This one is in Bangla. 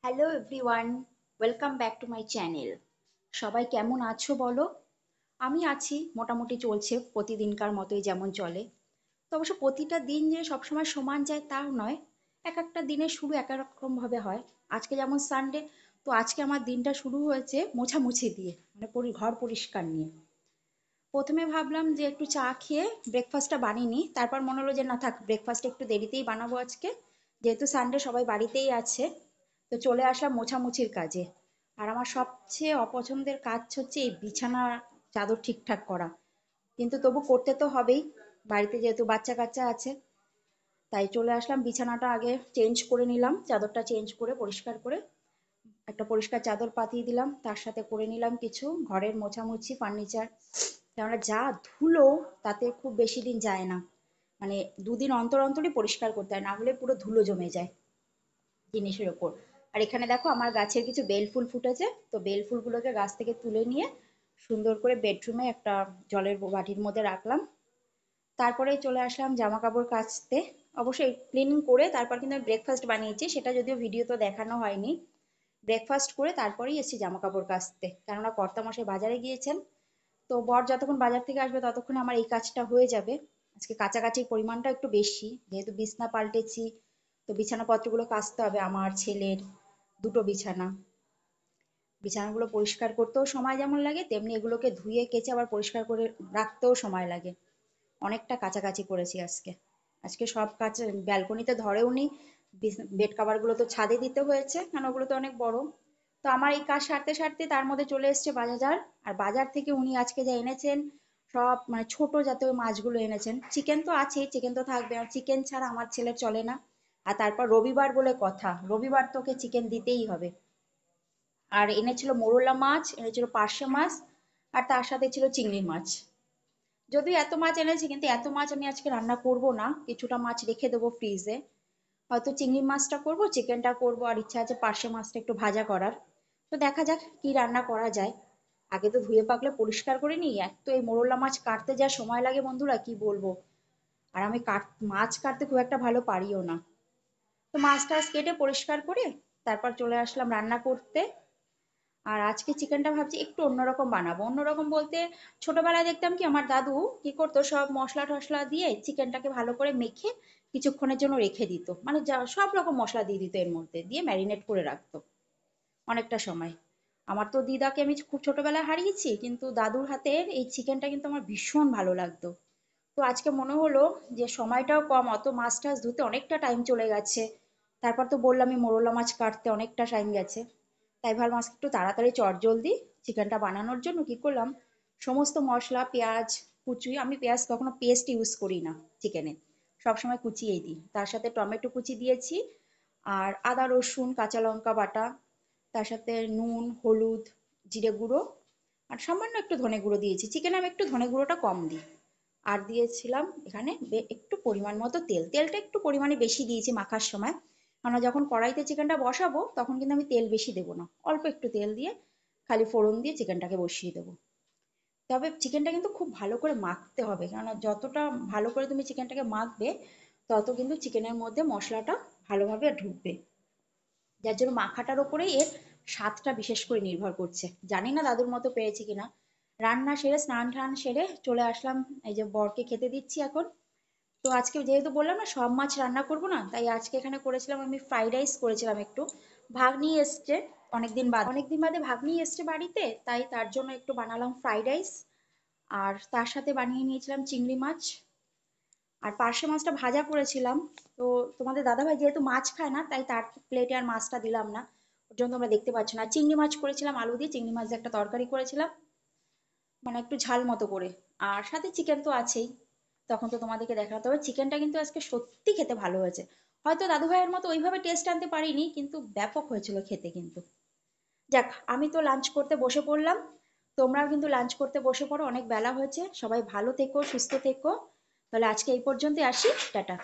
Hello everyone, welcome back to my channel. সবাই কেমন আছো বলো? আমি আছি, মোটামুটি চলছে প্রতিদিনকার মতোই যেমন চলে। তো অবশ্য প্রতিটা দিন যে সবসময় সমান যায় তাও নয়। এক একটা দিনের শুরু এক এক রকমভাবে হয়। আজকে যেমন সানডে, তো আজকে আমার দিনটা শুরু হয়েছে মোছামুছি দিয়ে, মানে ঘর পরিষ্কার নিয়ে। প্রথমে ভাবলাম যে একটু চা খেয়ে ব্রেকফাস্টটা বানিয়ে নিই, তারপর মনে হলো যে না থাক, ব্রেকফাস্ট একটু দেরিতেই বানাবো আজকে, যেহেতু সানডে সবাই বাড়িতেই আছে। তো চলে আসলাম মোছামুছির কাজে। আর আমার সবচেয়ে অপছন্দের কাজ হচ্ছে এই বিছানা চাদর ঠিকঠাক করা, কিন্তু তবু করতে তো হবেই, বাড়িতে যেহেতু বাচ্চা কাচ্চা আছে। তাই চলে আসলাম, বিছানাটা আগে চেঞ্জ করে নিলাম, চাদরটা চেঞ্জ করে পরিষ্কার করে একটা পরিষ্কার চাদর পাতিয়ে দিলাম, তার সাথে করে নিলাম কিছু ঘরের মোছামুছি ফার্নিচার। কেননা যা ধুলো, তাতে খুব বেশি দিন যায় না, মানে দুদিন অন্তর অন্তরই পরিষ্কার করতে হয়, না হলে পুরো ধুলো জমে যায় জিনিসের ওপর। আর এখানে দেখো আমার গাছের কিছু বেল ফুল ফুটেছে, তো বেল ফুলগুলোকে গাছ থেকে তুলে নিয়ে সুন্দর করে বেডরুমে একটা জলের বাটির মধ্যে রাখলাম। তারপরে চলে আসলাম জামা কাপড় কাচতে। অবশ্যই ক্লিনিং করে তারপর কিন্তু আমি ব্রেকফাস্ট বানিয়েছি, সেটা যদিও ভিডিও তো দেখানো হয়নি। ব্রেকফাস্ট করে তারপরেই এসেছি জামা কাপড় কাচতে, কেননা কর্তামশাই বাজারে গিয়েছেন। তো বর যতক্ষণ বাজার থেকে আসবে ততক্ষণ আমার এই কাজটা হয়ে যাবে। আজকে কাচাকাচির পরিমাণটা একটু বেশি, যেহেতু বিছনা পাল্টেছি, তো বিছানাপত্রগুলো কাচতে হবে। আমার ছেলের দুটো বিছানা, বিছানাগুলো পরিষ্কার করতেও সময় যেমন লাগে, তেমনি এগুলোকে ধুয়ে কেচে আবার পরিষ্কার করে রাখতেও সময় লাগে। অনেকটা কাচাকাচি করেছি আজকে। আজকে সব কাজ ব্যালকনিতে ধরেও নি, বেড কাভারগুলো তো ছাদে দিতে হয়েছে, কারণ ওগুলো তো অনেক বড়। তো আমার এই কাজ সারতে সারতে তার মধ্যে চলে এসছে বাজার। আর বাজার থেকে উনি আজকে যা এনেছেন, সব মানে ছোট জাতীয় মাছগুলো এনেছেন। চিকেন তো আছেই, চিকেন তো থাকবে, আর চিকেন ছাড়া আমার ছেলের চলে না। আর তারপর রবিবার বলে কথা, রবিবার তোকে চিকেন দিতেই হবে। আর এনেছিল মোরলা মাছ, এনেছিল পার্শে মাছ, আর তার সাথে ছিল চিংড়ি মাছ। যদিও এত মাছ এনেছি, কিন্তু এত মাছ আমি আজকে রান্না করব না, কিছুটা মাছ রেখে দেবো ফ্রিজে। হয়তো চিংড়ি মাছটা করব, চিকেনটা করব, আর ইচ্ছা আছে পার্শে মাছটা একটু ভাজা করার। তো দেখা যাক কি রান্না করা যায়। আগে তো ধুয়ে পাকলে পরিষ্কার করে নিই, এক তো এই মোরলা মাছ কাটতে যা সময় লাগে বন্ধুরা কি বলবো। আর আমি মাছ কাটতে খুব একটা ভালো পারিও না। তো মাছ টাছ কেটে পরিষ্কার করে তারপর চলে আসলাম রান্না করতে। আর আজকে চিকেনটা ভাবছি একটু অন্যরকম বানাবো। অন্যরকম বলতে, ছোটবেলায় দেখতাম কি আমার দাদু কি করতো, সব মশলা টশলা দিয়ে চিকেনটাকে ভালো করে মেখে কিছুক্ষণের জন্য রেখে দিত, মানে যা সব রকম মশলা দিয়ে দিত, এর মধ্যে দিয়ে ম্যারিনেট করে রাখতো অনেকটা সময়। আমার তো দিদাকে আমি খুব ছোটবেলায় হারিয়েছি, কিন্তু দাদুর হাতের এই চিকেনটা কিন্তু আমার ভীষণ ভালো লাগতো। তো আজকে মনে হলো যে সময়টাও কম, অত মাছ টাছ ধুতে অনেকটা টাইম চলে গেছে। তারপর তো বললামই মোরলা মাছ কাটতে অনেকটা টাইম গেছে। তাই ভাবলাম আজকে একটু তাড়াতাড়ি চটজলদি চিকেনটা বানানোর জন্য কি করলাম, সমস্ত মশলা পেঁয়াজ কুচি, আমি পেঁয়াজ কখনো পেস্ট ইউজ করি না চিকেনে, সবসময় কুচিয়েই দিই। তার সাথে টমেটো কুচি দিয়েছি, আর আদা রসুন কাঁচা লঙ্কা বাটা, তার সাথে নুন হলুদ জিরে গুঁড়ো, আর সামান্য একটু ধনে গুঁড়ো দিয়েছি। চিকেনে আমি একটু ধনে গুঁড়োটা কম দিই। আর দিয়েছিলাম এখানে একটু পরিমাণ মতো তেল, তেলটা একটু পরিমাণে বেশি দিয়েছি মাখার সময়, কারণ যখন কড়াইতে চিকেনটা বসাবো তখন কিন্তু আমি তেল বেশি দেবো না, অল্প একটু তেল দিয়ে খালি ফোড়ন দিয়ে চিকেনটাকে বসিয়ে দেবো। তবে চিকেনটা কিন্তু খুব ভালো করে মাখতে হবে, কেননা যতটা ভালো করে তুমি চিকেনটাকে মাখবে, তত কিন্তু চিকেনের মধ্যে মশলাটা ভালোভাবে ঢুকবে। যার জন্য মাখাটার ওপরেই এর স্বাদটা বিশেষ করে নির্ভর করছে। জানি না দাদুর মতো পেরেছি কিনা। রান্না সেরে স্নান টান সেরে চলে আসলাম, এই যে বরকে খেতে দিচ্ছি এখন। তো আজকে যেহেতু বললাম না সব মাছ রান্না করব না, তাই আজকে এখানে করেছিলাম আমি ফ্রাইড রাইস করেছিলাম একটু। ভাগ্নি এসছে অনেকদিন বাদে ভাগ্নি এসছে বাড়িতে, তাই তার জন্য একটু বানালাম ফ্রাইড রাইস। আর তার সাথে বানিয়ে নিয়েছিলাম চিংড়ি মাছ, আর পার্শে মাছটা ভাজা করেছিলাম। তো তোমাদের দাদাভাই যেহেতু মাছ খায় না, তাই তার প্লেটে আর মাছটা দিলাম না, ওর জন্য তোমরা দেখতে পাচ্ছ না। চিংড়ি মাছ করেছিলাম আলু দিয়ে, চিংড়ি মাছ দিয়ে একটা তরকারি করেছিলাম, মানে একটু ঝাল মতো করে। আর সাথে চিকেন তো আছেই, তখন তো তোমাদেরকে দেখাতে হবে। চিকেনটা কিন্তু আজকে সত্যি খেতে ভালো হয়েছে। হয়তো দাদু ভাইয়ের মতো ওইভাবে টেস্ট আনতে পারিনি, কিন্তু ব্যাপক হয়েছিল খেতে কিন্তু। যাক, আমি তো লাঞ্চ করতে বসে পড়লাম, তোমরাও কিন্তু লাঞ্চ করতে বসে পড়ো, অনেক বেলা হয়েছে। সবাই ভালো থেকো, সুস্থ থেকো। তাহলে আজকে এই পর্যন্তই, আসি, টাটা।